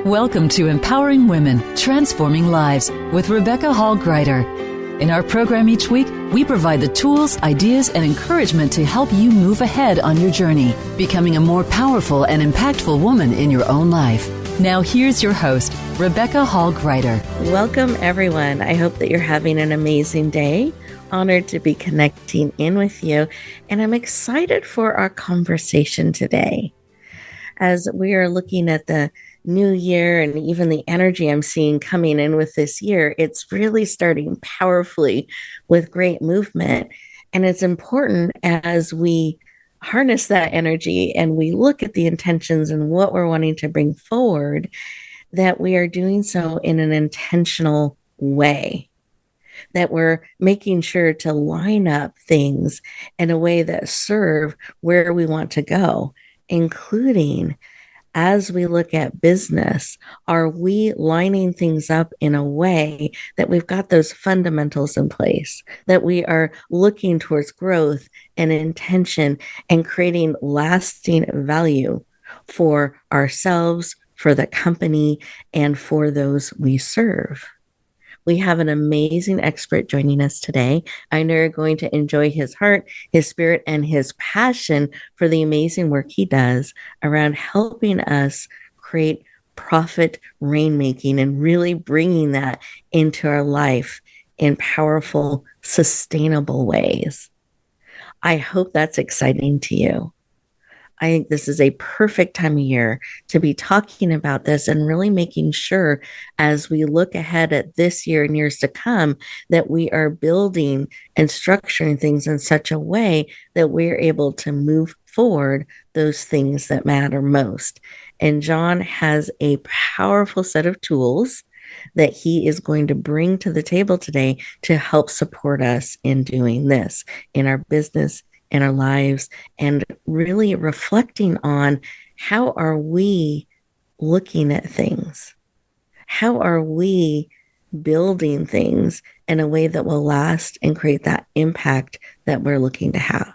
Welcome to Empowering Women, Transforming Lives with Rebecca Hall Gruyter. In our program each week, we provide the tools, ideas, and encouragement to help you move ahead on your journey, becoming a more powerful and impactful woman in your own life. Now here's your host, Rebecca Hall Gruyter. Welcome, everyone. I hope that you're having an amazing day. Honored to be connecting in with you. And I'm excited for our conversation today. As we are looking at the new year and even the energy I'm seeing coming in with this year, it's really starting powerfully with great movement. And it's important as we harness that energy and we look at the intentions and what we're wanting to bring forward, that we are doing so in an intentional way, that we're making sure to line up things in a way that serve where we want to go, including as we look at business, are we lining things up in a way that we've got those fundamentals in place, that we are looking towards growth and intention and creating lasting value for ourselves, for the company, and for those we serve? We have an amazing expert joining us today. I know you're going to enjoy his heart, his spirit, and his passion for the amazing work he does around helping us create profit rainmaking and really bringing that into our life in powerful, sustainable ways. I hope that's exciting to you. I think this is a perfect time of year to be talking about this and really making sure as we look ahead at this year and years to come that we are building and structuring things in such a way that we're able to move forward those things that matter most. And John has a powerful set of tools that he is going to bring to the table today to help support us in doing this in our business, in our lives, and really reflecting on how are we looking at things? How are we building things in a way that will last and create that impact that we're looking to have?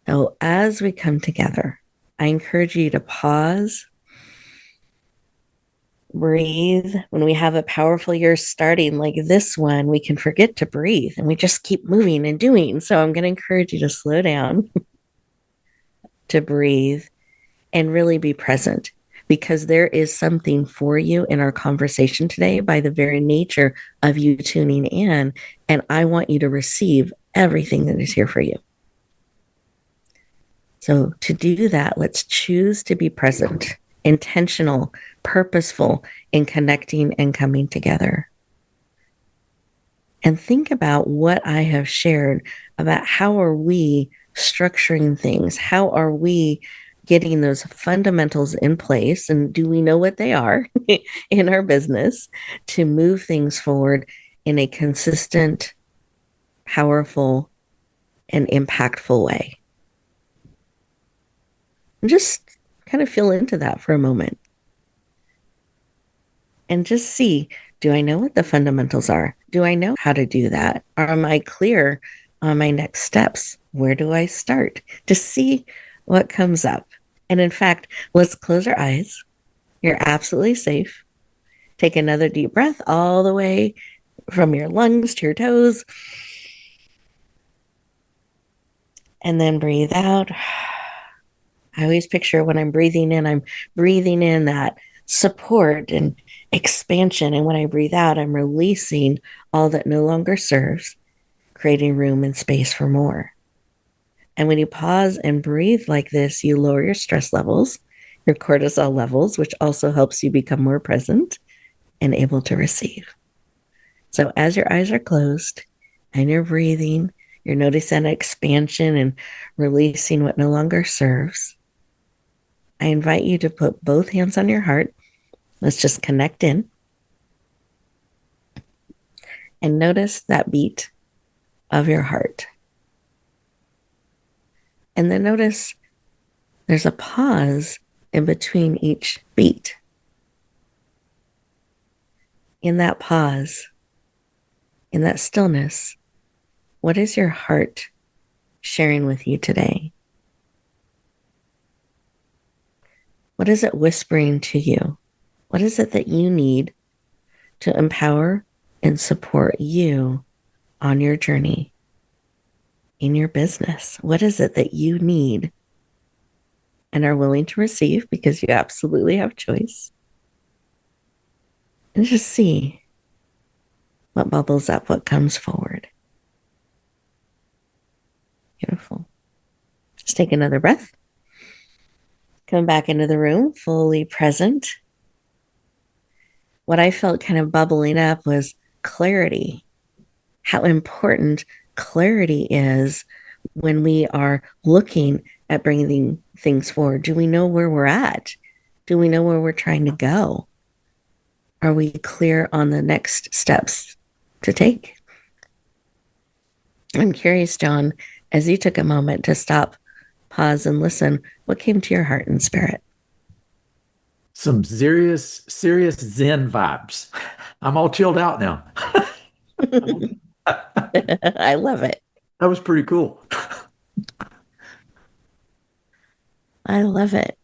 So as we come together, I encourage you to pause, breathe. When we have a powerful year starting like this one, we can forget to breathe and we just keep moving and doing. So I'm going to encourage you to slow down, to breathe, and really be present, because there is something for you in our conversation today by the very nature of you tuning in. And I want you to receive everything that is here for you. So to do that, let's choose to be present, intentional, purposeful in connecting and coming together. And think about what I have shared about how are we structuring things? How are we getting those fundamentals in place? And do we know what they are in our business to move things forward in a consistent, powerful, and impactful way? And just kind of feel into that for a moment. And just see, do I know what the fundamentals are? Do I know how to do that? Or am I clear on my next steps? Where do I start? Just see what comes up. And in fact, let's close our eyes. You're absolutely safe. Take another deep breath all the way from your lungs to your toes. And then breathe out. I always picture when I'm breathing in that support and expansion. And when I breathe out, I'm releasing all that no longer serves, creating room and space for more. And when you pause and breathe like this, you lower your stress levels, your cortisol levels, which also helps you become more present and able to receive. So as your eyes are closed and you're breathing, you're noticing expansion and releasing what no longer serves. I invite you to put both hands on your heart. Let's just connect in. And notice that beat of your heart. And then notice there's a pause in between each beat. In that pause, in that stillness, what is your heart sharing with you today? What is it whispering to you? What is it that you need to empower and support you on your journey in your business? What is it that you need and are willing to receive, because you absolutely have choice? And just see what bubbles up, what comes forward. Beautiful. Just take another breath. Come back into the room, fully present. What I felt kind of bubbling up was clarity. How important clarity is when we are looking at bringing things forward. Do we know where we're at? Do we know where we're trying to go? Are we clear on the next steps to take? I'm curious, John, as you took a moment to stop, pause, and listen, what came to your heart and spirit? Some serious Zen vibes. I'm all chilled out now. I love it. That was pretty cool. I love it.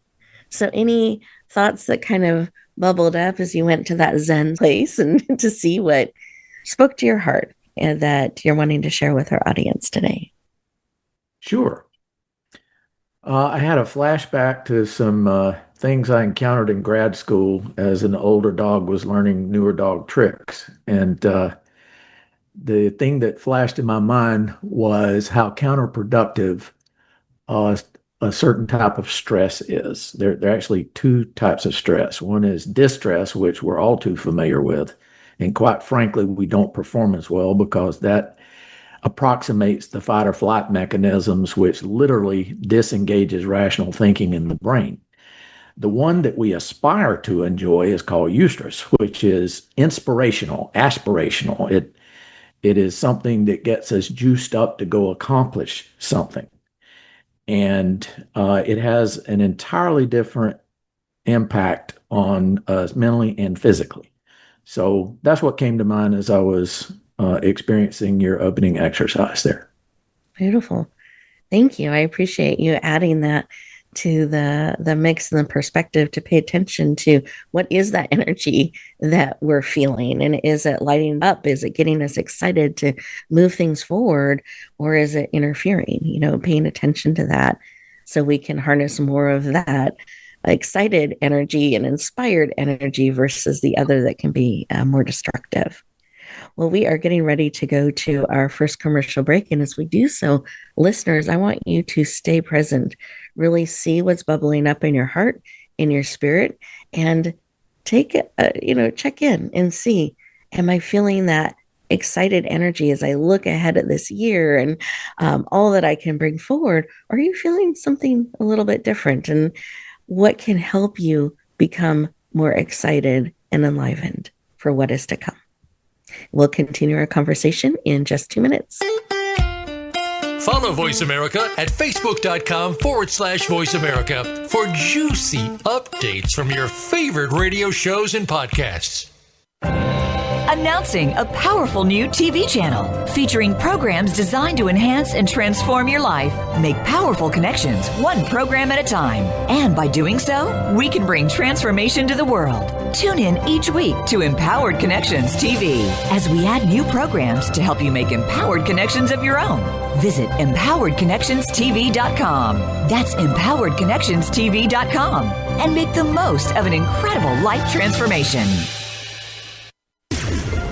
So any thoughts that kind of bubbled up as you went to that Zen place and to see what spoke to your heart and that you're wanting to share with our audience today? Sure. I had a flashback to some things I encountered in grad school as an older dog was learning newer dog tricks. And the thing that flashed in my mind was how counterproductive a certain type of stress is. There are actually two types of stress. One is distress, which we're all too familiar with. And quite frankly, we don't perform as well because that approximates the fight or flight mechanisms, which literally disengages rational thinking in the brain. The one that we aspire to enjoy is called eustress, which is inspirational, aspirational. It is something that gets us juiced up to go accomplish something. And it has an entirely different impact on us mentally and physically. So that's what came to mind as I was experiencing your opening exercise there. Beautiful. Thank you. I appreciate you adding that to the mix and the perspective to pay attention to what is that energy that we're feeling, and is it lighting up? Is it getting us excited to move things forward, or is it interfering? Paying attention to that so we can harness more of that excited energy and inspired energy versus the other that can be more destructive. Well, we are getting ready to go to our first commercial break. And as we do so, listeners, I want you to stay present, really see what's bubbling up in your heart, in your spirit, and check in and see, am I feeling that excited energy as I look ahead at this year and all that I can bring forward? Or are you feeling something a little bit different? And what can help you become more excited and enlivened for what is to come? We'll continue our conversation in just 2 minutes. Follow Voice America at facebook.com/Voice America for juicy updates from your favorite radio shows and podcasts. Announcing a powerful new TV channel featuring programs designed to enhance and transform your life. Make powerful connections, one program at a time. And by doing so, we can bring transformation to the world. Tune in each week to Empowered Connections TV as we add new programs to help you make empowered connections of your own. Visit empoweredconnectionstv.com. That's empoweredconnectionstv.com and make the most of an incredible life transformation.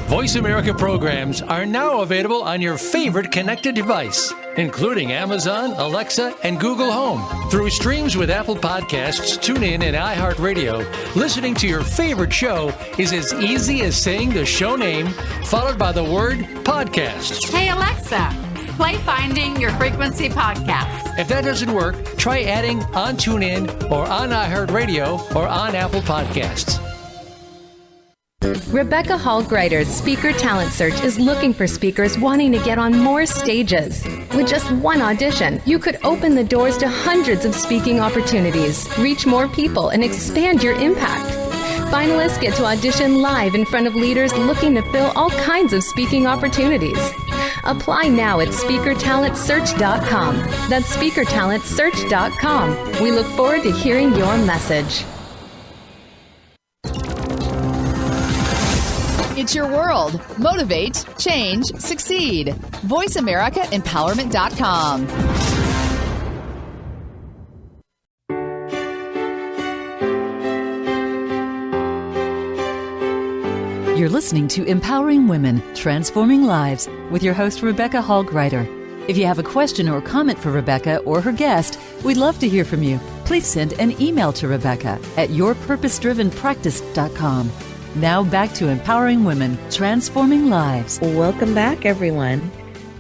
Voice America programs are now available on your favorite connected device, including Amazon, Alexa, and Google Home. Through streams with Apple Podcasts, TuneIn, and iHeartRadio, listening to your favorite show is as easy as saying the show name followed by the word podcast. Hey, Alexa, play Finding Your Frequency podcast. If that doesn't work, try adding on TuneIn or on iHeartRadio or on Apple Podcasts. Rebecca Hall Gruyter's Speaker Talent Search is looking for speakers wanting to get on more stages. With just one audition, you could open the doors to hundreds of speaking opportunities, reach more people, and expand your impact. Finalists get to audition live in front of leaders looking to fill all kinds of speaking opportunities. Apply now at speakertalentsearch.com. That's speakertalentsearch.com. We look forward to hearing your message. It's your world. Motivate, change, succeed. VoiceAmericaEmpowerment.com. You're listening to Empowering Women, Transforming Lives with your host, Rebecca Hall Gruyter. If you have a question or comment for Rebecca or her guest, we'd love to hear from you. Please send an email to Rebecca at yourpurposedrivenpractice.com. Now back to Empowering Women, Transforming Lives. Welcome back, everyone.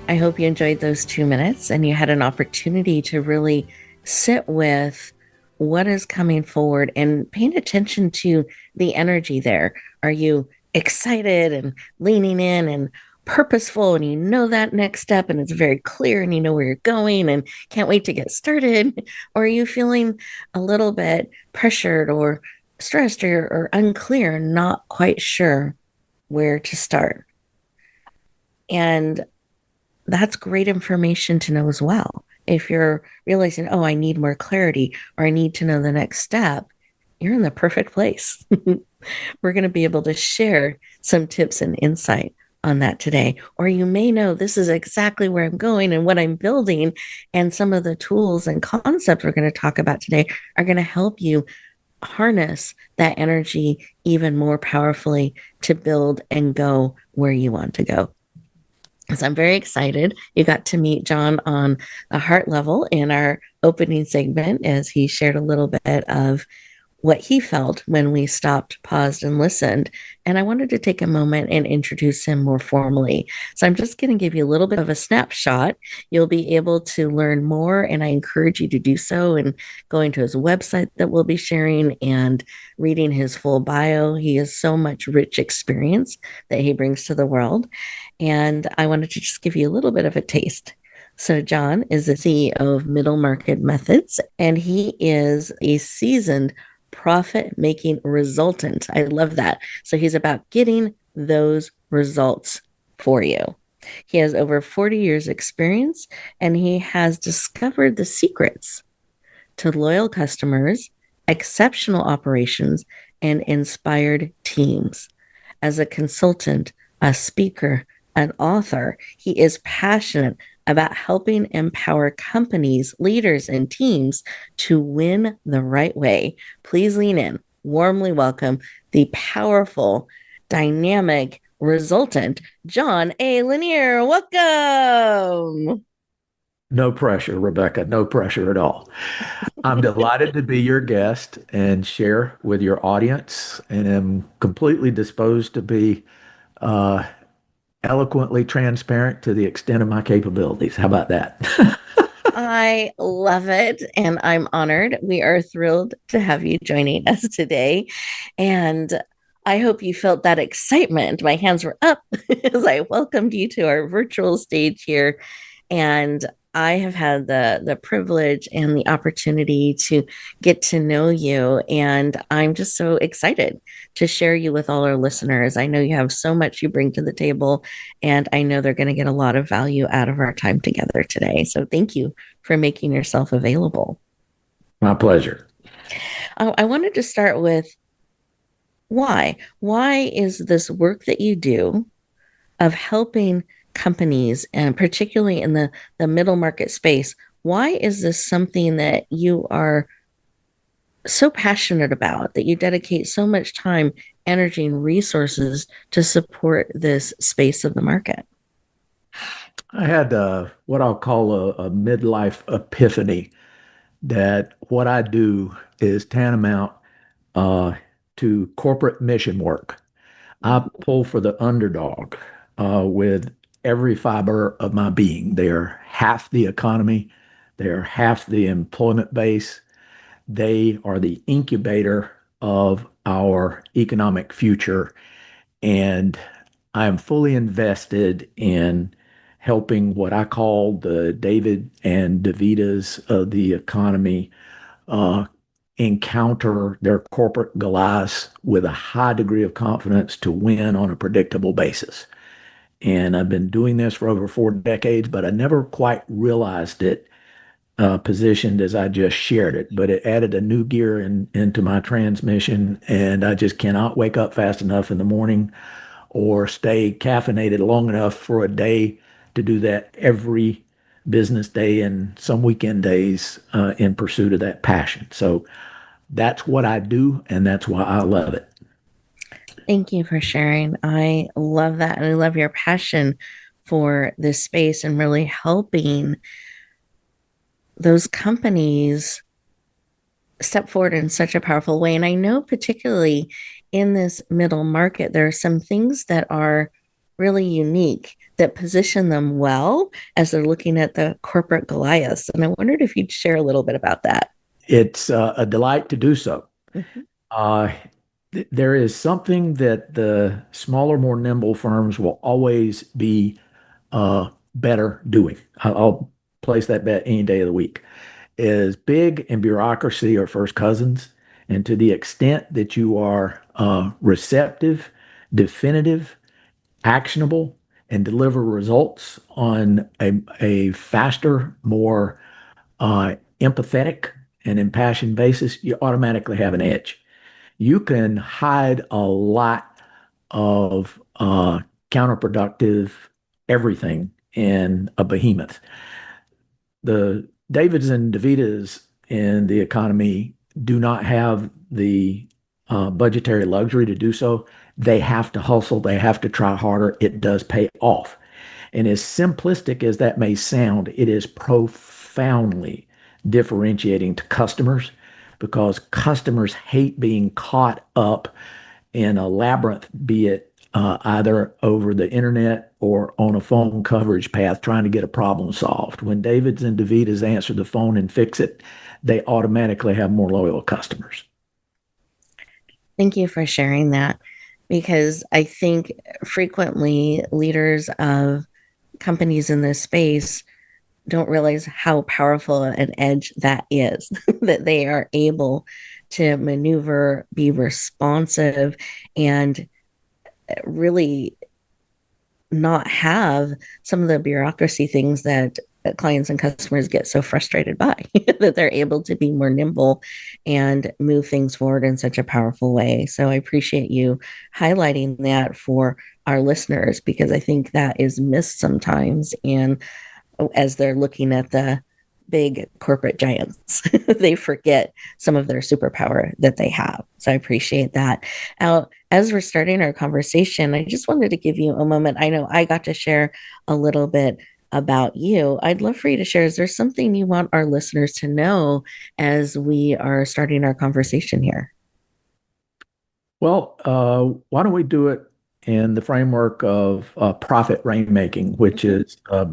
I hope you enjoyed those 2 minutes and you had an opportunity to really sit with what is coming forward and paying attention to the energy there. Are you excited and leaning in and purposeful, and you know that next step and it's very clear and you know where you're going and can't wait to get started? Or are you feeling a little bit pressured or stressed or unclear, not quite sure where to start? And that's great information to know as well. If you're realizing, oh, I need more clarity or I need to know the next step, you're in the perfect place. We're going to be able to share some tips and insight on that today. Or you may know this is exactly where I'm going and what I'm building. And some of the tools and concepts we're going to talk about today are going to help you harness that energy even more powerfully to build and go where you want to go. So I'm very excited. You got to meet John on a heart level in our opening segment as he shared a little bit of what he felt when we stopped, paused, and listened. And I wanted to take a moment and introduce him more formally. So I'm just going to give you a little bit of a snapshot. You'll be able to learn more, and I encourage you to do so and going to his website that we'll be sharing and reading his full bio. He has so much rich experience that he brings to the world. And I wanted to just give you a little bit of a taste. So John is the CEO of Middle Market Methods, and he is a seasoned profit-making resultant. I love that. So he's about getting those results for you. He has over 40 years experience, and he has discovered the secrets to loyal customers, exceptional operations, and inspired teams. As a consultant, a speaker, an author, he is passionate about helping empower companies, leaders, and teams to win the right way. Please lean in. Warmly welcome the powerful, dynamic, resultant, John A. Lanier. Welcome. No pressure, Rebecca. No pressure at all. I'm delighted to be your guest and share with your audience, and am completely disposed to be eloquently transparent to the extent of my capabilities. How about that? I love it, and I'm honored. We are thrilled to have you joining us today. And I hope you felt that excitement. My hands were up as I welcomed you to our virtual stage here. And I have had the privilege and the opportunity to get to know you. And I'm just so excited to share you with all our listeners. I know you have so much you bring to the table, and I know they're going to get a lot of value out of our time together today. So thank you for making yourself available. My pleasure. I wanted to start with why. Why is this work that you do of helping companies, and particularly in the middle market space, why is this something that you are so passionate about, that you dedicate so much time, energy, and resources to support this space of the market? I had what I'll call a midlife epiphany that what I do is tantamount to corporate mission work. I pull for the underdog with every fiber of my being. They're half the economy. They're half the employment base. They are the incubator of our economic future. And I am fully invested in helping what I call the David and Davidas of the economy encounter their corporate Goliaths with a high degree of confidence to win on a predictable basis. And I've been doing this for over 4 decades, but I never quite realized it positioned as I just shared it. But it added a new gear into my transmission, and I just cannot wake up fast enough in the morning or stay caffeinated long enough for a day to do that every business day and some weekend days in pursuit of that passion. So that's what I do, and that's why I love it. Thank you for sharing. I love that. And I love your passion for this space and really helping those companies step forward in such a powerful way. And I know, particularly in this middle market, there are some things that are really unique that position them well as they're looking at the corporate Goliaths. And I wondered if you'd share a little bit about that. It's a delight to do so. Mm-hmm. There is something that the smaller, more nimble firms will always be better doing. I'll place that bet any day of the week. Is big and bureaucracy are first cousins. And to the extent that you are receptive, definitive, actionable, and deliver results on a faster, more empathetic, and impassioned basis, you automatically have an edge. You can hide a lot of counterproductive everything in a behemoth. The Davids and DeVitas in the economy do not have the budgetary luxury to do so. They have to hustle. They have to try harder. It does pay off. And as simplistic as that may sound, it is profoundly differentiating to customers because customers hate being caught up in a labyrinth, be it either over the internet or on a phone coverage path trying to get a problem solved. When Davids and DeVitas answer the phone and fix it, they automatically have more loyal customers. Thank you for sharing that because I think frequently leaders of companies in this space don't realize how powerful an edge that is, that they are able to maneuver, be responsive, and really not have some of the bureaucracy things that clients and customers get so frustrated by, that they're able to be more nimble and move things forward in such a powerful way. So I appreciate you highlighting that for our listeners because I think that is missed sometimes. And as they're looking at the big corporate giants, they forget some of their superpower that they have. So I appreciate that. Now, as we're starting our conversation, I just wanted to give you a moment. I know I got to share a little bit about you. I'd love for you to share. Is there something you want our listeners to know as we are starting our conversation here? Well, why don't we do it in the framework of profit rainmaking, which is a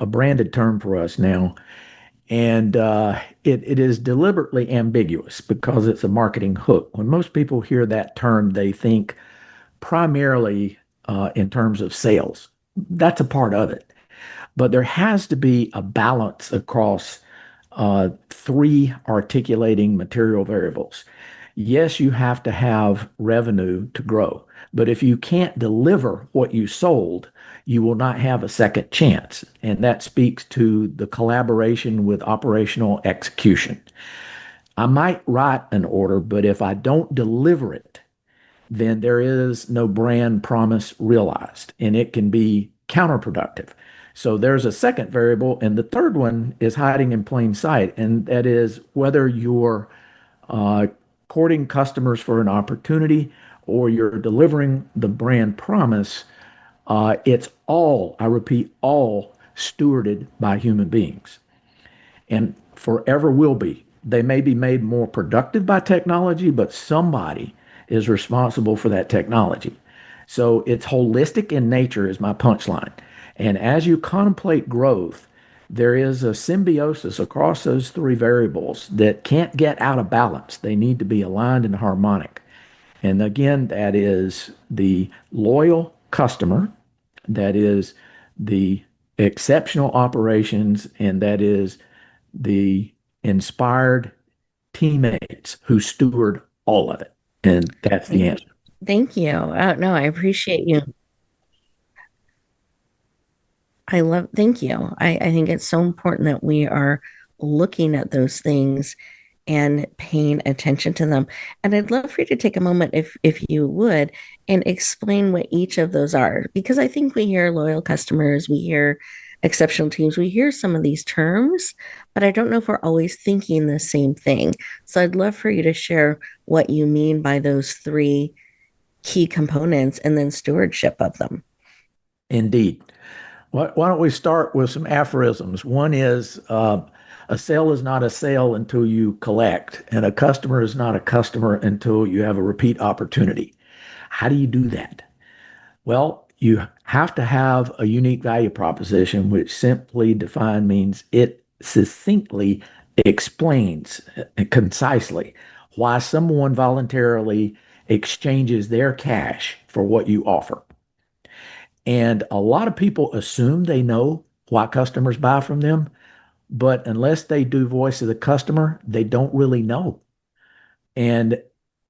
branded term for us now. And it is deliberately ambiguous because it's a marketing hook. When most people hear that term, they think primarily in terms of sales. That's a part of it. But there has to be a balance across three articulating material variables. Yes, you have to have revenue to grow, but if you can't deliver what you sold, you will not have a second chance. And that speaks to the collaboration with operational execution. I might write an order, but if I don't deliver it, then there is no brand promise realized, and it can be counterproductive. So there's a second variable, and the third one is hiding in plain sight, and that is whether you're courting customers for an opportunity or you're delivering the brand promise. It's all, I repeat, all stewarded by human beings and forever will be. They may be made more productive by technology, but somebody is responsible for that technology. So it's holistic in nature, is my punchline. And as you contemplate growth, there is a symbiosis across those three variables that can't get out of balance. They need to be aligned and harmonic. And again, that is the loyal customer, that is the exceptional operations, and that is the inspired teammates who steward all of it. And that's the answer. Thank you. No, I appreciate you. Thank you. I think it's so important that we are looking at those things and paying attention to them. And I'd love for you to take a moment, if you would, and explain what each of those are, because I think we hear loyal customers, we hear exceptional teams, we hear some of these terms, but I don't know if we're always thinking the same thing. So I'd love for you to share what you mean by those three key components and then stewardship of them. Indeed. Why don't we start with some aphorisms? One is a sale is not a sale until you collect, and a customer is not a customer until you have a repeat opportunity. How do you do that? Well, you have to have a unique value proposition, which simply defined means it succinctly explains concisely why someone voluntarily exchanges their cash for what you offer. And a lot of people assume they know why customers buy from them, but unless they do voice of the customer, they don't really know. And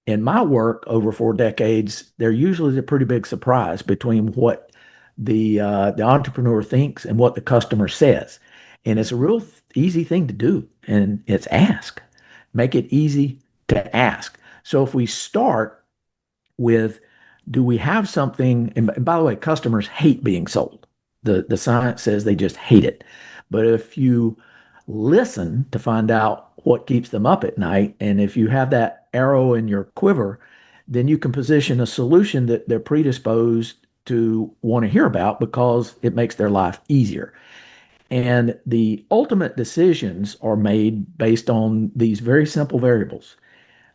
in my work over 4 decades, there usually is a pretty big surprise between what the entrepreneur thinks and what the customer says. And it's a real easy thing to do, and it's ask. Make it easy to ask. So if we start with, do we have something? And by the way, customers hate being sold. The science says they just hate it. But if you listen to find out what keeps them up at night, and if you have that arrow in your quiver, then you can position a solution that they're predisposed to want to hear about because it makes their life easier. And the ultimate decisions are made based on these very simple variables.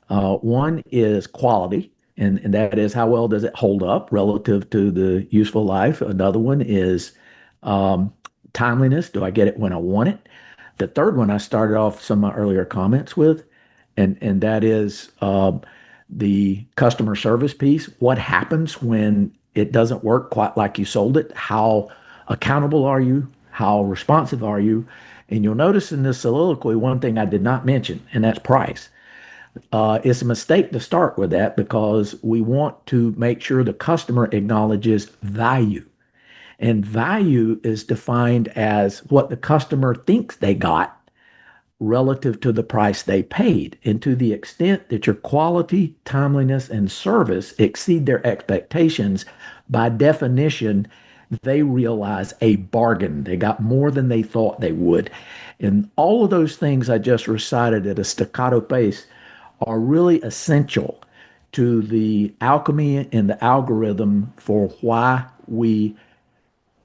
One is quality, and that is how well does it hold up relative to the useful life. Another one is timeliness. Do I get it when I want it? The third one I started off some of my earlier comments with, and that is the customer service piece. What happens when it doesn't work quite like you sold it? How accountable are you? How responsive are you? And you'll notice in this soliloquy, one thing I did not mention, and that's price. It's a mistake to start with that because we want to make sure the customer acknowledges value. And value is defined as what the customer thinks they got relative to the price they paid. And to the extent that your quality, timeliness, and service exceed their expectations, by definition, they realize a bargain. They got more than they thought they would. And all of those things I just recited at a staccato pace are really essential to the alchemy and the algorithm for why we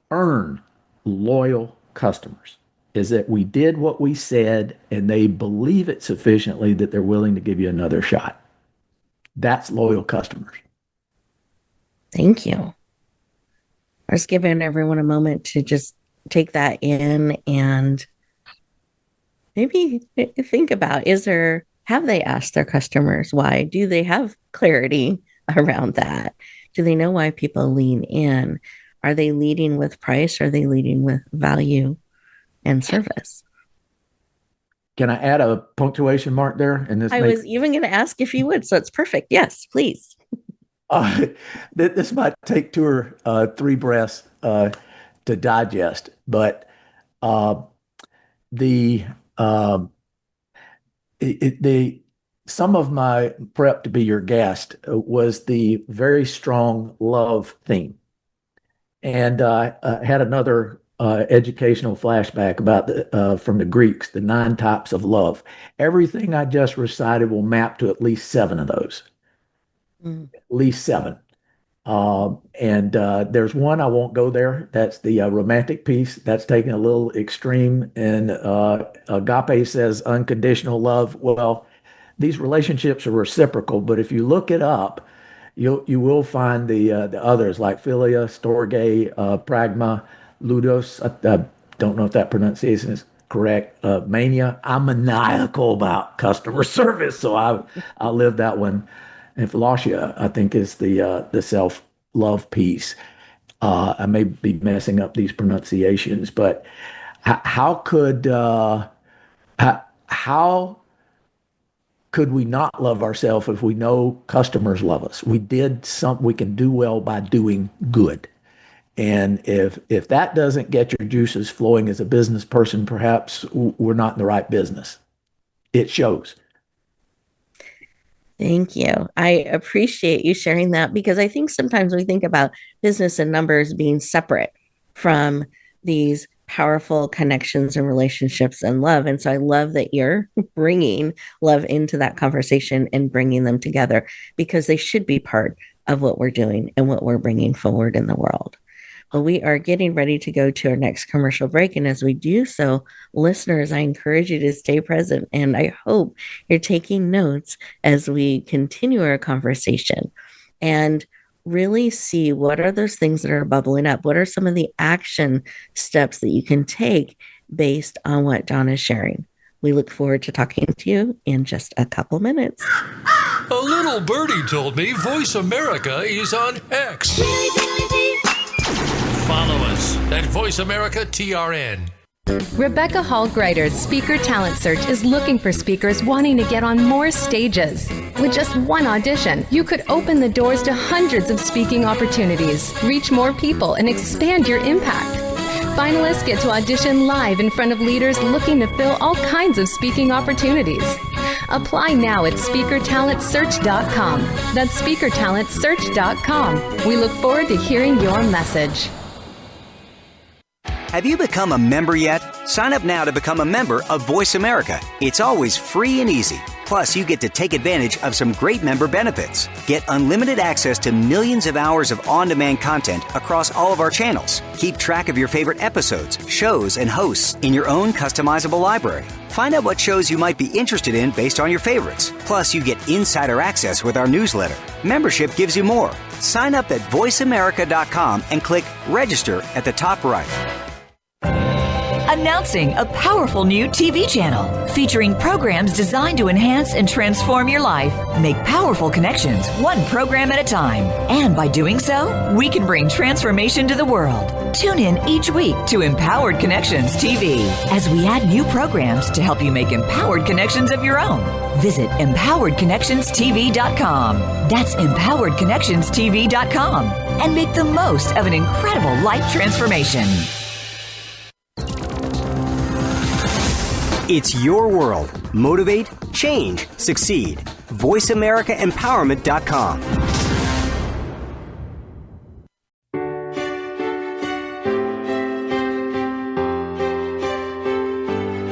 earn loyal customers, is that we did what we said and they believe it sufficiently that they're willing to give you another shot. That's loyal customers. Thank you. I was giving everyone a moment to just take that in and maybe think about, have they asked their customers why? Do they have clarity around that? Do they know why people lean in? Are they leading with price? Are they leading with value and service? Can I add a punctuation mark there? And I was even going to ask if you would, so it's perfect. Yes, please. This might take 2 or 3 breaths to digest, but the some of my prep to be your guest was the very strong love theme. And I had another educational flashback about from the Greeks, the 9 types of love. Everything I just recited will map to at least 7 of those. At least 7. And there's one, I won't go there. That's the romantic piece. That's taken a little extreme. And agape says unconditional love. Well, these relationships are reciprocal, but if you look it up, you will find the others like philia, storge, pragma, ludos. I don't know if that pronunciation is correct. Mania. I'm maniacal about customer service, so I live that one. And philosia, I think, is the self love piece. I may be messing up these pronunciations, but how could how could we not love ourselves if we know customers love us? We can do well by doing good. And if that doesn't get your juices flowing as a business person, perhaps we're not in the right business. It shows. Thank you. I appreciate you sharing that because I think sometimes we think about business and numbers being separate from these powerful connections and relationships and love. And so I love that you're bringing love into that conversation and bringing them together because they should be part of what we're doing and what we're bringing forward in the world. Well, we are getting ready to go to our next commercial break. And as we do so, listeners, I encourage you to stay present. And I hope you're taking notes as we continue our conversation and really see what are those things that are bubbling up? What are some of the action steps that you can take based on what John is sharing? We look forward to talking to you in just a couple minutes. A little birdie told me Voice America is on X. Follow us at Voice America TRN. Rebecca Hall Gruyter's Speaker Talent Search is looking for speakers wanting to get on more stages. With just one audition, you could open the doors to hundreds of speaking opportunities, reach more people, and expand your impact. Finalists get to audition live in front of leaders looking to fill all kinds of speaking opportunities. Apply now at speakertalentsearch.com. That's speakertalentsearch.com. We look forward to hearing your message. Have you become a member yet? Sign up now to become a member of Voice America. It's always free and easy. Plus, you get to take advantage of some great member benefits. Get unlimited access to millions of hours of on-demand content across all of our channels. Keep track of your favorite episodes, shows, and hosts in your own customizable library. Find out what shows you might be interested in based on your favorites. Plus, you get insider access with our newsletter. Membership gives you more. Sign up at voiceamerica.com and click Register at the top right. Announcing a powerful new TV channel featuring programs designed to enhance and transform your life. Make powerful connections, one program at a time. And by doing so, we can bring transformation to the world. Tune in each week to Empowered Connections TV as we add new programs to help you make empowered connections of your own. Visit empoweredconnectionstv.com. That's empoweredconnectionstv.com. And make the most of an incredible life transformation. It's your world. Motivate, change, succeed. VoiceAmericaEmpowerment.com.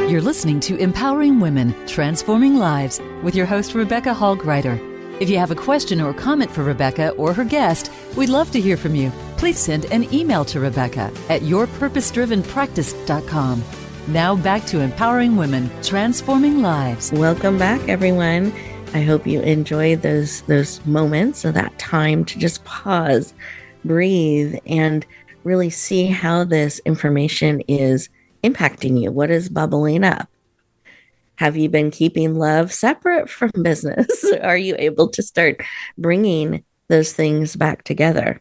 You're listening to Empowering Women, Transforming Lives with your host, Rebecca Hall Gruyter. If you have a question or comment for Rebecca or her guest, we'd love to hear from you. Please send an email to Rebecca at yourpurposedrivenpractice.com. Now back to Empowering Women, Transforming Lives. Welcome back, everyone. I hope you enjoyed those moments of that time to just pause, breathe, and really see how this information is impacting you. What is bubbling up? Have you been keeping love separate from business? Are you able to start bringing those things back together?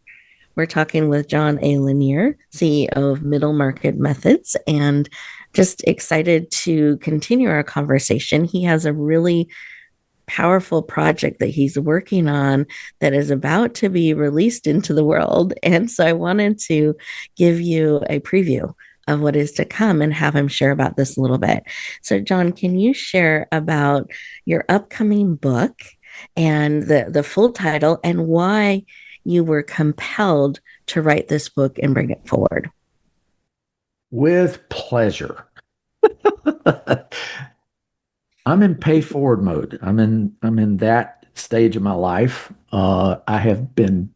We're talking with John A. Lanier, CEO of Middle Market Methods, and just excited to continue our conversation. He has a really powerful project that he's working on that is about to be released into the world. And so I wanted to give you a preview of what is to come and have him share about this a little bit. So John, can you share about your upcoming book and the full title and why you were compelled to write this book and bring it forward? With pleasure. I'm in pay forward mode. I'm in that stage of my life. I have been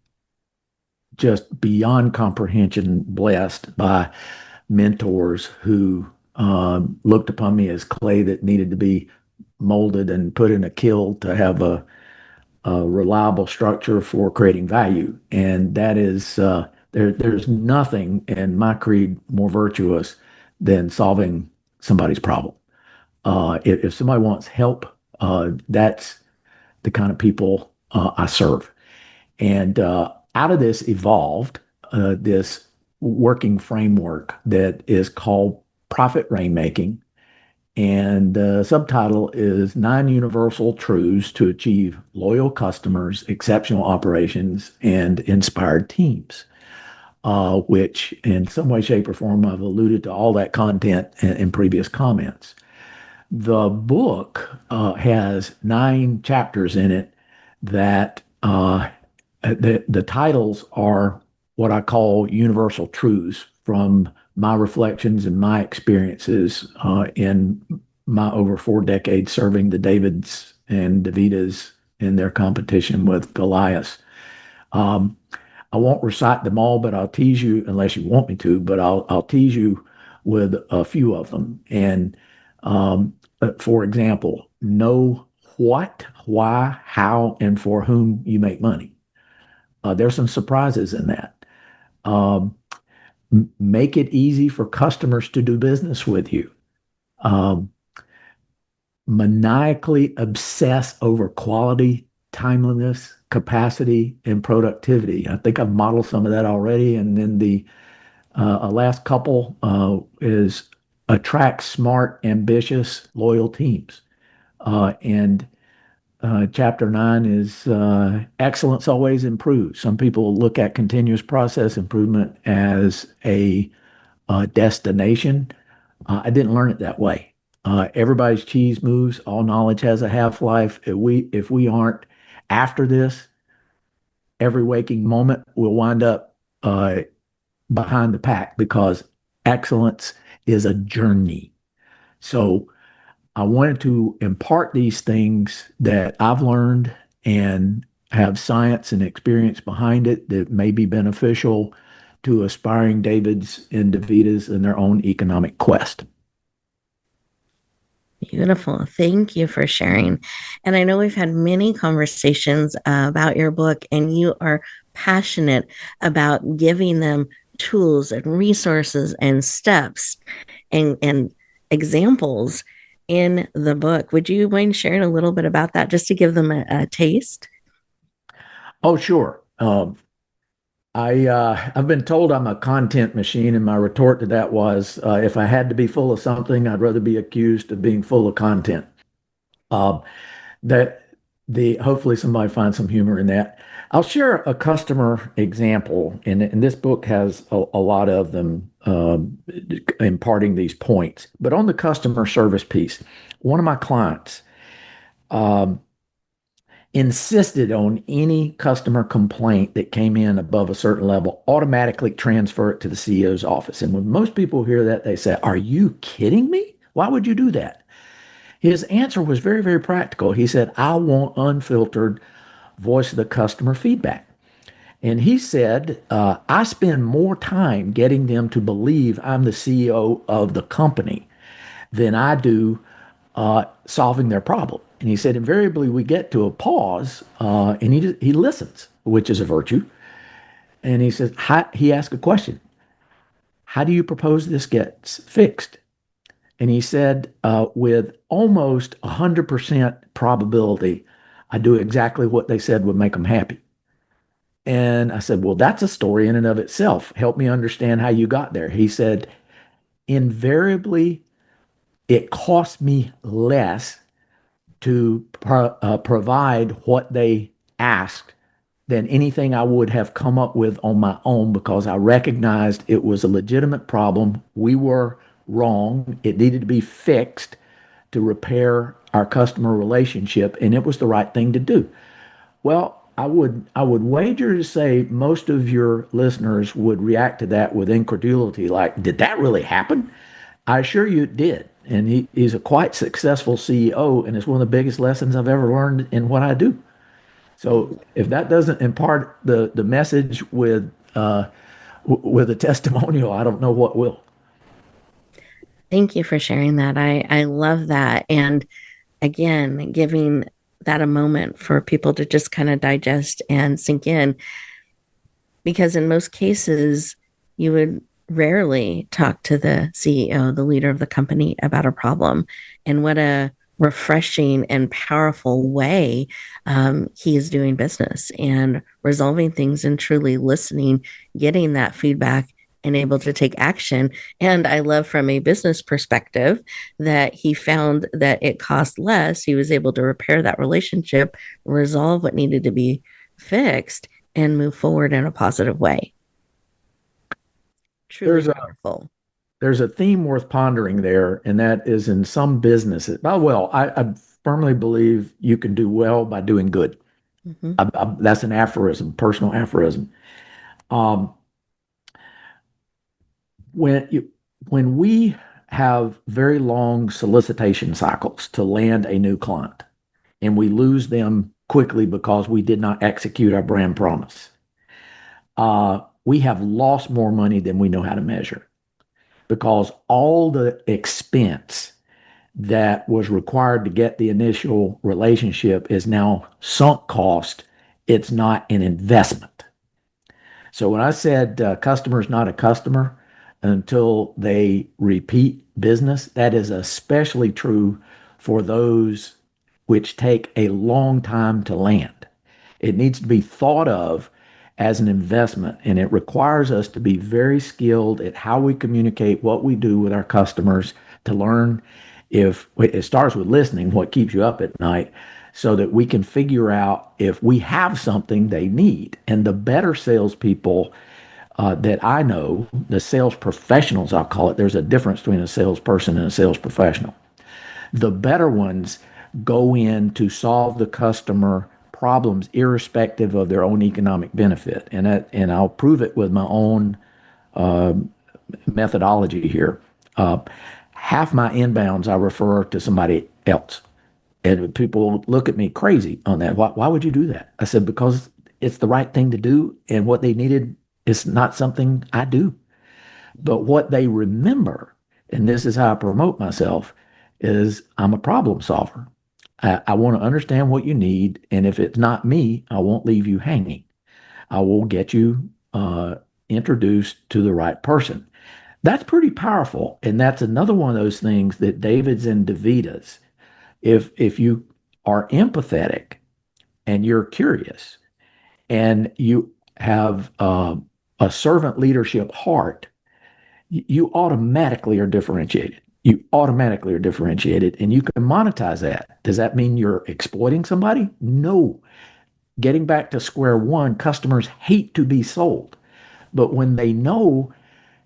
just beyond comprehension blessed by mentors who looked upon me as clay that needed to be molded and put in a kiln to have a reliable structure for creating value. And that is there's nothing in my creed more virtuous than solving somebody's problem. If somebody wants help, that's the kind of people I serve. And out of this evolved this working framework that is called Profit Rainmaking. And the subtitle is 9 Universal Truths to Achieve Loyal Customers, Exceptional Operations, and Inspired Teams. Which in some way, shape, or form, I've alluded to all that content in previous comments. The book has 9 chapters in it that the titles are what I call universal truths from my reflections and my experiences in my over 4 decades serving the Davids and Davidas in their competition with Goliath. Um, I won't recite them all, but I'll tease you, unless you want me to, but I'll tease you with a few of them. And for example, know what, why, how, and for whom you make money. There's some surprises in that. Um, Make it easy for customers to do business with you. Um, Maniacally obsess over quality, timeliness, capacity, and productivity. I think I've modeled some of that already. And then the last couple is attract smart, ambitious, loyal teams. And Chapter 9 is excellence always improves. Some people look at continuous process improvement as a destination. I didn't learn it that way. Everybody's cheese moves. All knowledge has a half-life. If we aren't after this, every waking moment will wind up behind the pack because excellence is a journey. So I wanted to impart these things that I've learned and have science and experience behind it that may be beneficial to aspiring Davids and Davidas in their own economic quest. Beautiful. Thank you for sharing. And I know we've had many conversations about your book, and you are passionate about giving them tools and resources and steps and examples in the book. Would you mind sharing a little bit about that just to give them a taste? Oh, sure. I've been told I'm a content machine, and my retort to that was, if I had to be full of something, I'd rather be accused of being full of content. Um, that the Hopefully somebody finds some humor in that. I'll share a customer example, and this book has a lot of them imparting these points. But on the customer service piece, one of my clients um, insisted on any customer complaint that came in above a certain level automatically transfer it to the CEO's office. And when most people hear that, they say, "Are you kidding me? Why would you do that?" His answer was very, very practical. He said, "I want unfiltered voice of the customer feedback." And he said, "I spend more time getting them to believe I'm the CEO of the company than I do solving their problem." And he said, invariably, we get to a pause and he listens, which is a virtue. And he says, he asked a question: "How do you propose this gets fixed?" And he said, with almost 100% probability, "I do exactly what they said would make them happy." And I said, "Well, that's a story in and of itself. Help me understand how you got there." He said, "Invariably, it cost me less to provide what they asked than anything I would have come up with on my own, because I recognized it was a legitimate problem. We were wrong. It needed to be fixed to repair our customer relationship, and it was the right thing to do." Well, I would wager to say most of your listeners would react to that with incredulity, like, "Did that really happen?" I assure you it did. And he's a quite successful CEO, and it's one of the biggest lessons I've ever learned in what I do. So if that doesn't impart the message with a testimonial, I don't know what will. Thank you for sharing that. I love that. And again, giving that a moment for people to just kind of digest and sink in, because in most cases, you would rarely talk to the CEO, the leader of the company, about a problem. And what a refreshing and powerful way he is doing business and resolving things and truly listening, getting that feedback and able to take action. And I love from a business perspective that he found that it cost less. He was able to repair that relationship, resolve what needed to be fixed, and move forward in a positive way. Truly powerful. There's a theme worth pondering there, and that is in some businesses. Oh, well, I firmly believe you can do well by doing good. Hmm. That's an aphorism, personal aphorism. Um, when you when we have very long solicitation cycles to land a new client, and we lose them quickly because we did not execute our brand promise, we have lost more money than we know how to measure because all the expense that was required to get the initial relationship is now sunk cost. It's not an investment. So when I said customer is not a customer until they repeat business, that is especially true for those which take a long time to land. It needs to be thought of as an investment, and it requires us to be very skilled at how we communicate what we do with our customers to learn if it starts with listening, what keeps you up at night, so that we can figure out if we have something they need. And the better salespeople that I know, the sales professionals, I'll call it, there's a difference between a salesperson and a sales professional. The better ones go in to solve the customer problems irrespective of their own economic benefit. And I'll prove it with my own methodology here. Uh, Half my inbounds I refer to somebody else. And people look at me crazy on that. Why would you do that? I said, because it's the right thing to do. And what they needed is not something I do. But what they remember, and this is how I promote myself, is I'm a problem solver. I want to understand what you need. And if it's not me, I won't leave you hanging. I will get you introduced to the right person. That's pretty powerful. And that's another one of those things that David's and Davita's. If you are empathetic and you're curious and you have a servant leadership heart, you automatically are differentiated. You automatically are differentiated and you can monetize that. Does that mean you're exploiting somebody? No. Getting back to square one, customers hate to be sold. But when they know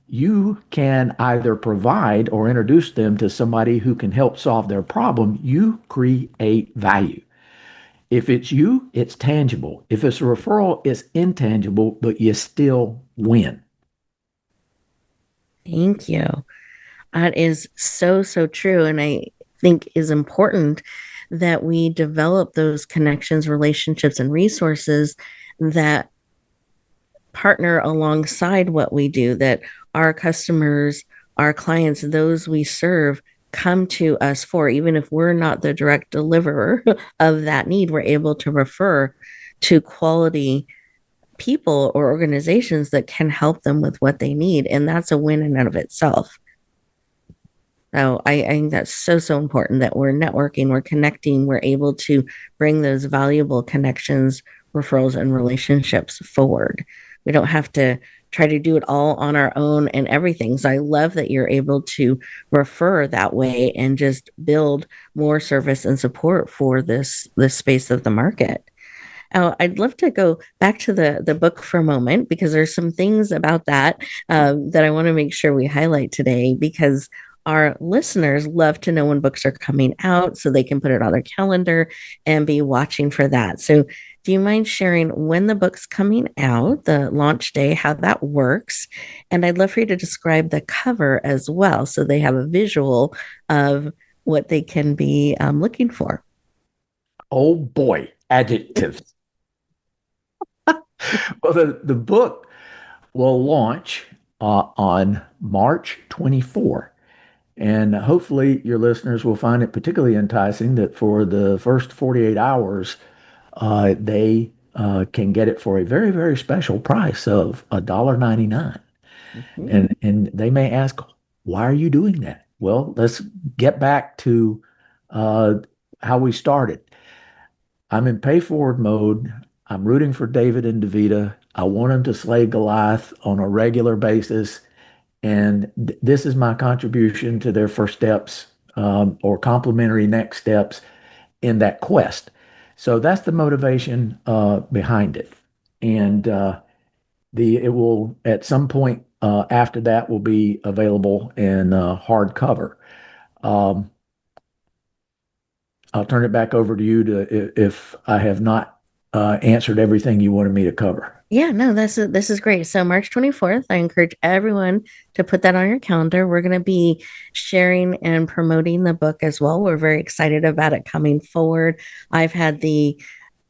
you can either provide or introduce them to somebody who can help solve their problem, you create value. If it's you, it's tangible. If it's a referral, it's intangible, but you still win. Thank you. That is so, so true. And I think is important that we develop those connections, relationships, and resources that partner alongside what we do, that our customers, our clients, those we serve, come to us for. Even if we're not the direct deliverer of that need, we're able to refer to quality people or organizations that can help them with what they need. And that's a win in and of itself. So I think that's so, so important that we're networking, we're connecting, we're able to bring those valuable connections, referrals, and relationships forward. We don't have to try to do it all on our own and everything. So I love that you're able to refer that way and just build more service and support for this space of the market. I'd love to go back to the book for a moment because there's some things about that that I want to make sure we highlight today because our listeners love to know when books are coming out so they can put it on their calendar and be watching for that. So do you mind sharing when the book's coming out, the launch day, how that works? And I'd love for you to describe the cover as well so they have a visual of what they can be looking for. Oh boy, adjectives. Well, the book will launch on March 24. And hopefully, your listeners will find it particularly enticing that for the first 48 hours, they can get it for a very, very special price of $1.99. Mm-hmm. And they may ask, why are you doing that? Well, let's get back to uh, how we started. I'm in pay forward mode. I'm rooting for David and Davita. I want them to slay Goliath on a regular basis. And this is my contribution to their first steps or complementary next steps in that quest. So that's the motivation behind it. And it will at some point after that will be available in hardcover. Um, I'll turn it back over to you to if I have not answered everything you wanted me to cover. Yeah, no, this is great. So March 24th, I encourage everyone to put that on your calendar. We're going to be sharing and promoting the book as well. We're very excited about it coming forward. I've had the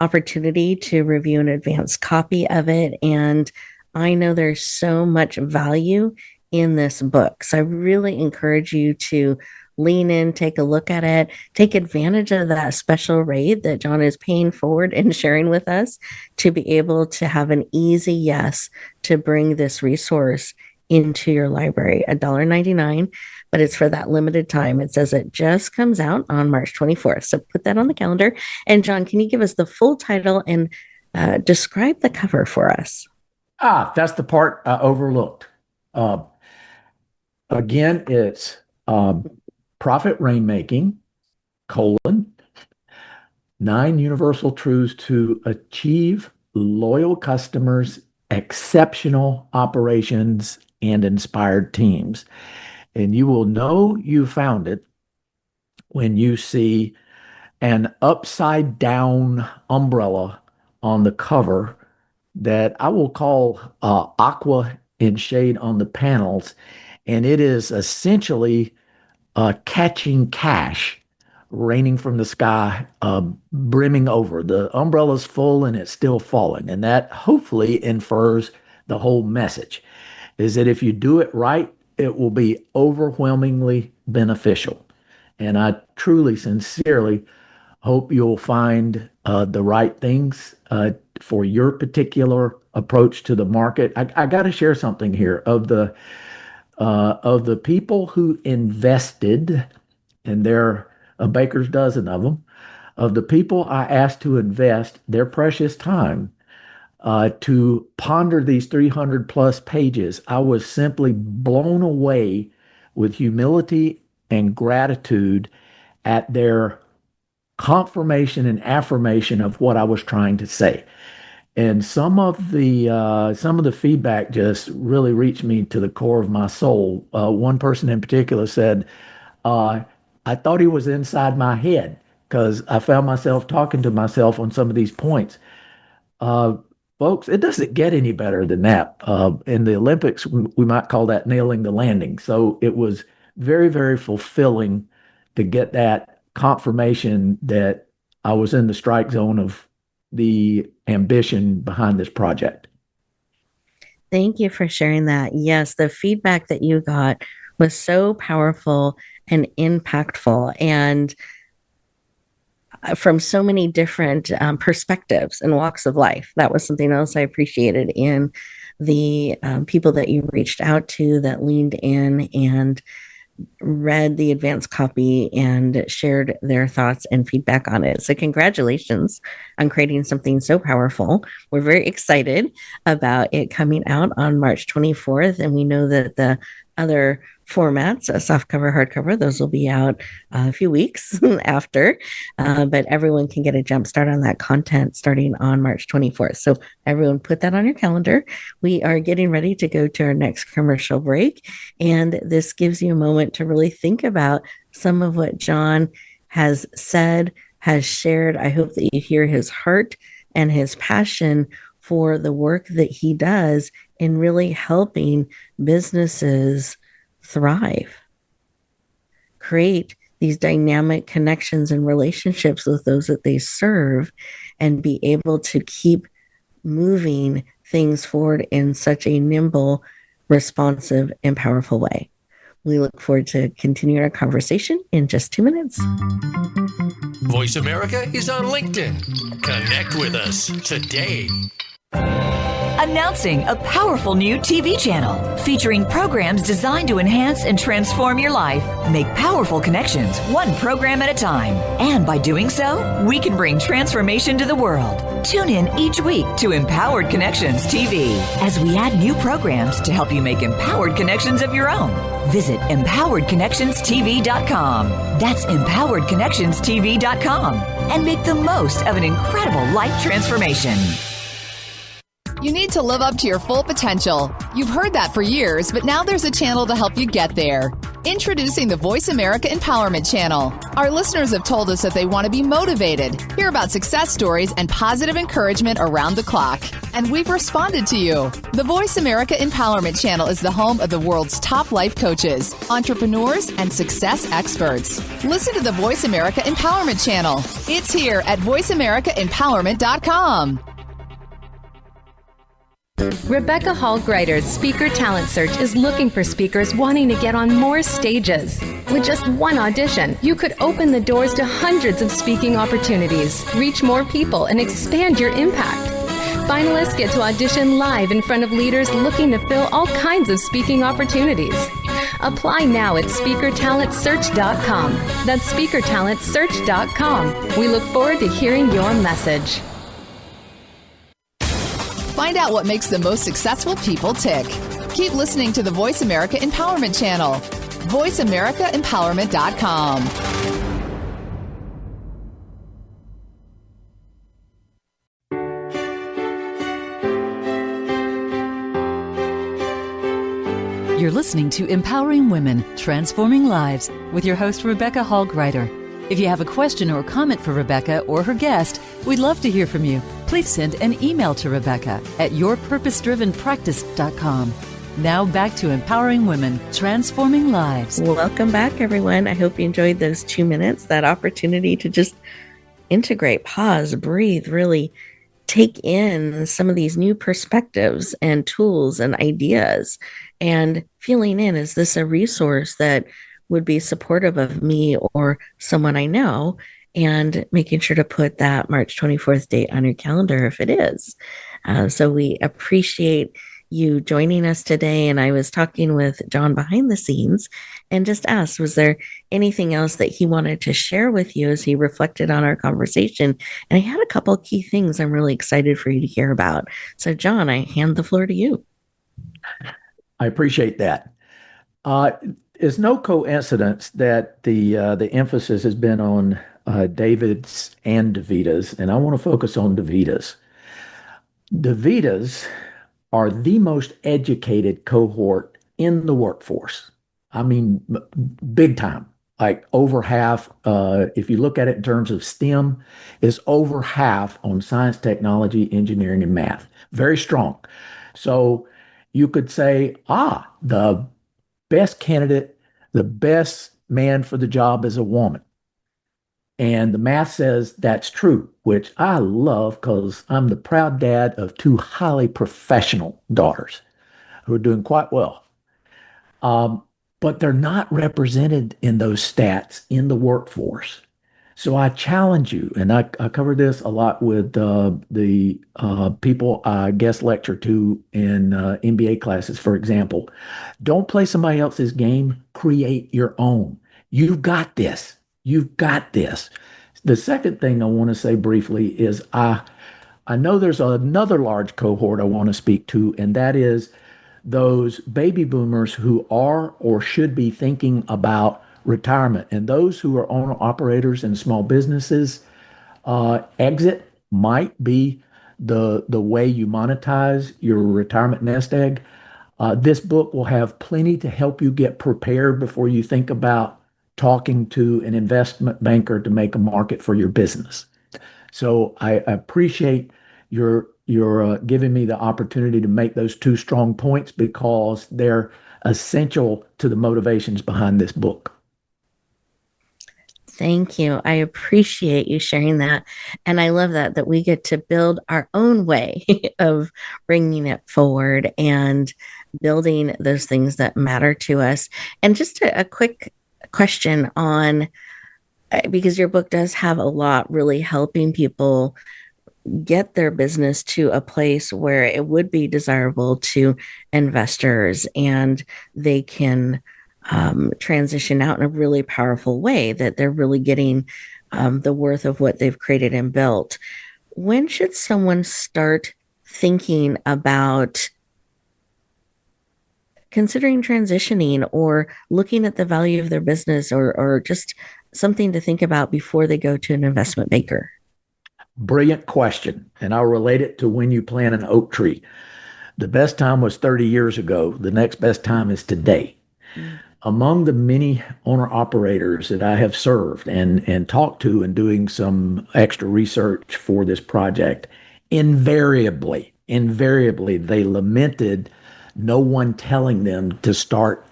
opportunity to review an advanced copy of it, and I know there's so much value in this book. So I really encourage you to lean in, take a look at it, take advantage of that special rate that John is paying forward and sharing with us to be able to have an easy yes to bring this resource into your library. $1.99, but it's for that limited time. It says it just comes out on March 24th. So put that on the calendar. And John, can you give us the full title and describe the cover for us? That's the part I overlooked. Again, it's Profit Rainmaking, 9 universal truths to achieve loyal customers, exceptional operations, and inspired teams. And you will know you found it when you see an upside down umbrella on the cover that I will call aqua in shade on the panels. And it is essentially catching cash raining from the sky, brimming over. The umbrella's full and it's still falling. And that hopefully infers the whole message is that if you do it right, it will be overwhelmingly beneficial. And I truly, sincerely hope you'll find the right things for your particular approach to the market. I got to share something here of the people who invested, and there are a baker's dozen of them, of the people I asked to invest their precious time to ponder these 300 plus pages. I was simply blown away with humility and gratitude at their confirmation and affirmation of what I was trying to say. And some of the feedback just really reached me to the core of my soul. One person in particular said, I thought he was inside my head because I found myself talking to myself on some of these points. Folks, it doesn't get any better than that. In the Olympics, we might call that nailing the landing. So it was very, very fulfilling to get that confirmation that I was in the strike zone of the ambition behind this project. Thank you for sharing that. Yes, the feedback that you got was so powerful and impactful, and from so many different perspectives and walks of life. That was something else I appreciated in the people that you reached out to that leaned in and read the advanced copy and shared their thoughts and feedback on it. So congratulations on creating something so powerful. We're very excited about it coming out on March 24th. And we know that the other formats, a softcover, hardcover, those will be out a few weeks after, but everyone can get a jump start on that content starting on March 24th. So everyone put that on your calendar. We are getting ready to go to our next commercial break, and this gives you a moment to really think about some of what John has said, has shared. I hope that you hear his heart and his passion for the work that he does in really helping businesses thrive, create these dynamic connections and relationships with those that they serve, and be able to keep moving things forward in such a nimble, responsive, and powerful way. We look forward to continuing our conversation in just 2 minutes. Voice America is on LinkedIn. Connect with us today. Announcing a powerful new TV channel featuring programs designed to enhance and transform your life. Make powerful connections, one program at a time. And by doing so, we can bring transformation to the world. Tune in each week to Empowered Connections TV as we add new programs to help you make empowered connections of your own. Visit empoweredconnectionstv.com. That's empoweredconnectionstv.com. And make the most of an incredible life transformation. You need to live up to your full potential. You've heard that for years, but now there's a channel to help you get there. Introducing the Voice America Empowerment Channel. Our listeners have told us that they want to be motivated, hear about success stories, and positive encouragement around the clock. And we've responded to you. The Voice America Empowerment Channel is the home of the world's top life coaches, entrepreneurs, and success experts. Listen to the Voice America Empowerment Channel. It's here at voiceamericaempowerment.com. Rebecca Hall Gruyter's Speaker Talent Search is looking for speakers wanting to get on more stages. With just one audition, you could open the doors to hundreds of speaking opportunities, reach more people, and expand your impact. Finalists get to audition live in front of leaders looking to fill all kinds of speaking opportunities. Apply now at speakertalentsearch.com. That's speakertalentsearch.com. We look forward to hearing your message. Find out what makes the most successful people tick. Keep listening to the Voice America Empowerment Channel. voiceamericaempowerment.com. You're listening to Empowering Women, Transforming Lives with your host, Rebecca Hall Gruyter. If you have a question or comment for Rebecca or her guest, we'd love to hear from you. Please send an email to Rebecca at yourpurposedrivenpractice.com. Now back to Empowering Women, Transforming Lives. Welcome back, everyone. I hope you enjoyed those 2 minutes, that opportunity to just integrate, pause, breathe, really take in some of these new perspectives and tools and ideas, and feeling in, is this a resource that would be supportive of me or someone I know, and making sure to put that March 24th date on your calendar if it is. So we appreciate you joining us today. And I was talking with John behind the scenes and just asked, was there anything else that he wanted to share with you as he reflected on our conversation? And I had a couple of key things I'm really excited for you to hear about. So John, I hand the floor to you. I appreciate that. It's no coincidence that the emphasis has been on David's and DeVita's, and I want to focus on DeVita's. DeVita's are the most educated cohort in the workforce. I mean, big time. Like over half, if you look at it in terms of STEM, is over half on science, technology, engineering, and math. Very strong. So you could say, the best candidate, the best man for the job is a woman. And the math says that's true, which I love because I'm the proud dad of 2 highly professional daughters who are doing quite well. But they're not represented in those stats in the workforce. So I challenge you, and I cover this a lot with the people I guest lecture to in MBA classes, for example. Don't play somebody else's game, create your own. You've got this. You've got this. The second thing I want to say briefly is I know there's another large cohort I want to speak to, and that is those baby boomers who are or should be thinking about retirement. And those who are owner operators in small businesses, exit might be the way you monetize your retirement nest egg. This book will have plenty to help you get prepared before you think about talking to an investment banker to make a market for your business. So I appreciate your giving me the opportunity to make those 2 strong points because they're essential to the motivations behind this book. Thank you. I appreciate you sharing that. And I love that we get to build our own way of bringing it forward and building those things that matter to us. And just a quick question on, because your book does have a lot really helping people get their business to a place where it would be desirable to investors and they can transition out in a really powerful way, that they're really getting the worth of what they've created and built. When should someone start thinking about considering transitioning or looking at the value of their business, or just something to think about before they go to an investment banker? Brilliant question. And I'll relate it to when you plant an oak tree. The best time was 30 years ago. The next best time is today. among the many owner operators that I have served and talked to and doing some extra research for this project, invariably, they lamented no one telling them to start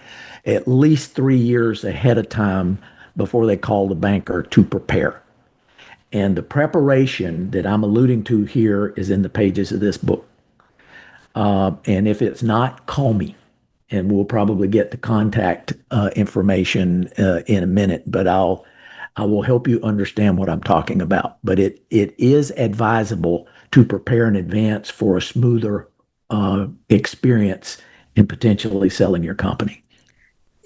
at least 3 years ahead of time before they called a banker to prepare. And the preparation that I'm alluding to here is in the pages of this book. And if it's not, call me, and we'll probably get the contact information in a minute. But I will help you understand what I'm talking about. But it is advisable to prepare in advance for a smoother experience in potentially selling your company.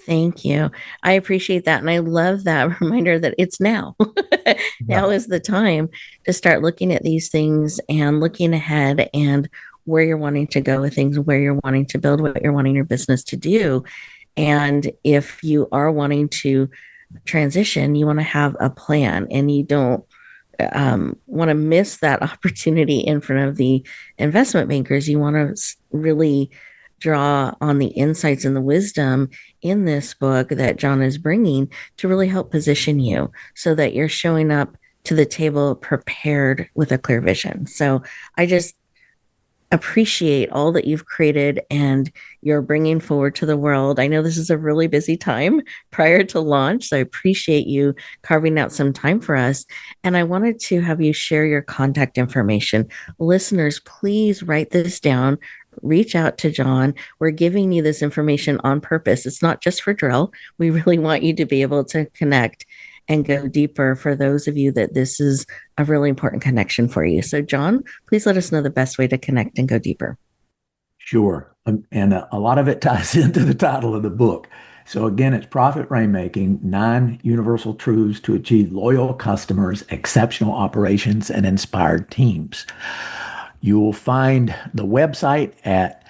Thank you. I appreciate that. And I love that reminder that it's now. Now is the time to start looking at these things and looking ahead and where you're wanting to go with things, where you're wanting to build, what you're wanting your business to do. And if you are wanting to transition, you want to have a plan, and you don't want to miss that opportunity in front of the investment bankers. You want to really draw on the insights and the wisdom in this book that John is bringing to really help position you so that you're showing up to the table prepared with a clear vision. So I just appreciate all that you've created and you're bringing forward to the world. I know this is a really busy time prior to launch, so I appreciate you carving out some time for us. And I wanted to have you share your contact information. Listeners, please write this down. Reach out to John. We're giving you this information on purpose. It's not just for drill. We really want you to be able to connect and go deeper for those of you that this is a really important connection for you. So John, please let us know the best way to connect and go deeper. Sure. And a lot of it ties into the title of the book. So again, it's Profit Rainmaking, 9 Universal Truths to Achieve Loyal Customers, Exceptional Operations, and Inspired Teams. You will find the website at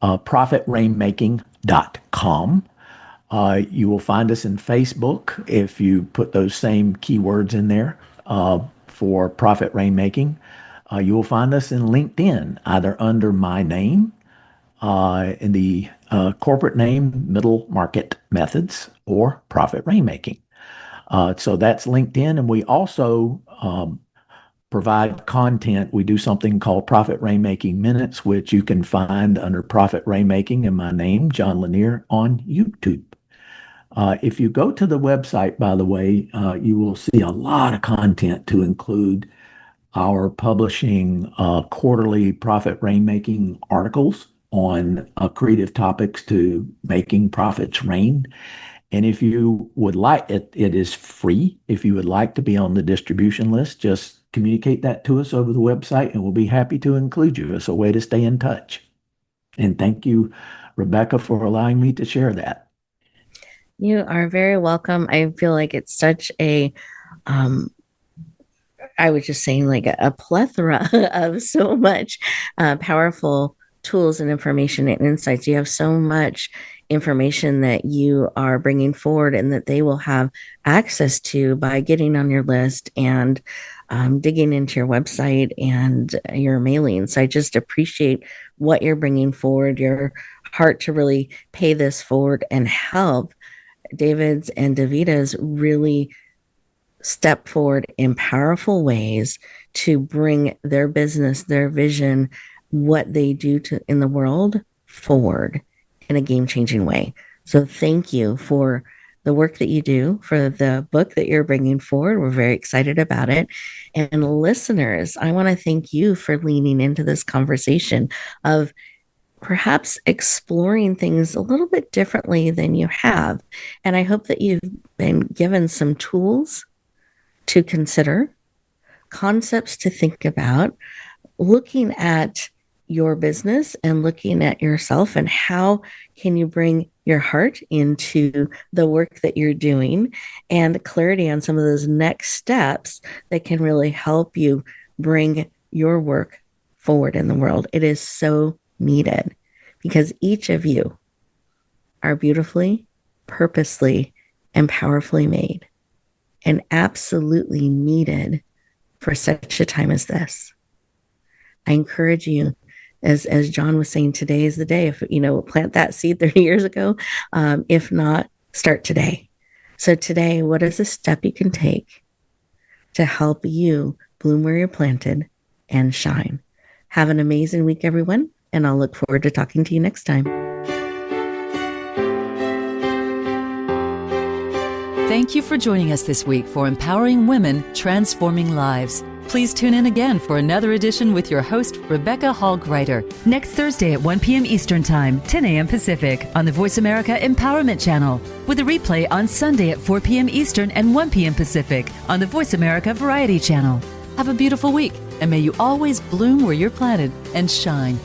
profitrainmaking.com. You will find us in Facebook if you put those same keywords in there for Profit Rainmaking. You will find us in LinkedIn, either under my name, in the corporate name, Middle Market Methods, or Profit Rainmaking. So that's LinkedIn. And we also provide content. We do something called Profit Rainmaking Minutes, which you can find under Profit Rainmaking and my name, John Lanier, on YouTube. If you go to the website, by the way, you will see a lot of content to include our publishing quarterly Profit Rainmaking articles on creative topics to making profits rain. And if you would like, it is free. If you would like to be on the distribution list, just communicate that to us over the website, and we'll be happy to include you. It's a way to stay in touch. And thank you, Rebecca, for allowing me to share that. You are very welcome. I feel like it's such a, I was just saying, like a plethora of so much powerful tools and information and insights. You have so much information that you are bringing forward and that they will have access to by getting on your list and digging into your website and your mailings. So I just appreciate what you're bringing forward, your heart to really pay this forward and help David's and Davita's really step forward in powerful ways to bring their business, their vision, what they do in the world forward in a game-changing way. So thank you for the work that you do, for the book that you're bringing forward. We're very excited about it. And listeners, I want to thank you for leaning into this conversation of perhaps exploring things a little bit differently than you have. And I hope that you've been given some tools to consider, concepts to think about, looking at your business and looking at yourself and how can you bring your heart into the work that you're doing, and clarity on some of those next steps that can really help you bring your work forward in the world. It is so needed because each of you are beautifully, purposely, and powerfully made, and absolutely needed for such a time as this. I encourage you, as John was saying, today is the day. If, plant that seed 30 years ago. If not, Start today. So today, what is a step you can take to help you bloom where you're planted and shine? Have an amazing week, everyone, and I'll look forward to talking to you next time. Thank you for joining us this week for Empowering Women, Transforming Lives. Please tune in again for another edition with your host, Rebecca Hall Gruyter, next Thursday at 1 p.m. Eastern Time, 10 a.m. Pacific, on the Voice America Empowerment Channel, with a replay on Sunday at 4 p.m. Eastern and 1 p.m. Pacific on the Voice America Variety Channel. Have a beautiful week, and may you always bloom where you're planted and shine.